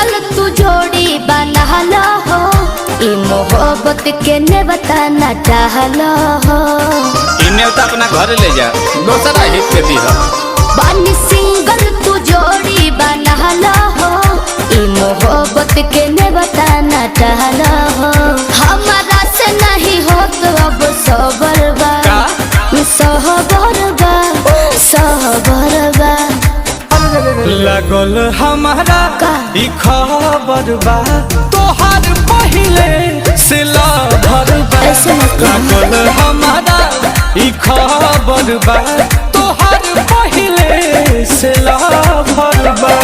Single तू जोड़ी बना लो हो, ई मोहब्बत के ने बताना चाहलो हो। इन्हें तो अपना घर ले जा, दूसरा हिट पे दी हो। बानी सिंगल तू जोड़ी बना लो हो, ई मोहब्बत के ने बताना चाहलो हो। हमारा से नहीं हो तो अब सबर बा, सहबर बा, सहबर बा। लगल हमारा ई खबर बा, तोहार पहिले से लभर बा। लगल हमारा ई खबर बा, तोहार पहिले से लभर बा।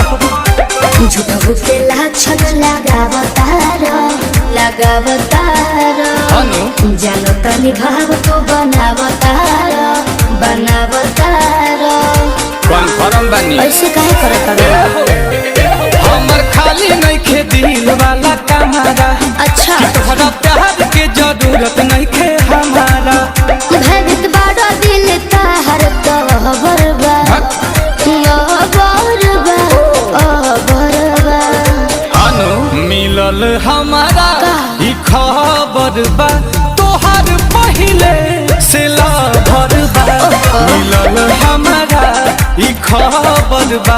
झूठा बुझे लाछन लगावतारो जानो तनी भाव तो बनावतारो कन्फर्म बानी ऐसे काहे करत बाड़े? हमर खाली नइखे दिल वाला कमारा। अच्छा तोहरा प्यार के जरूरत नइखे हमारा। भगत बाड़ा दिल ताहर कहबर बा, मिलल हमारा ई खबर बा, तोहार पहिले से लभर बा। मिलल हमारा ई खबर बा,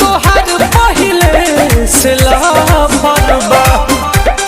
तोहार पहिले से लभर बा।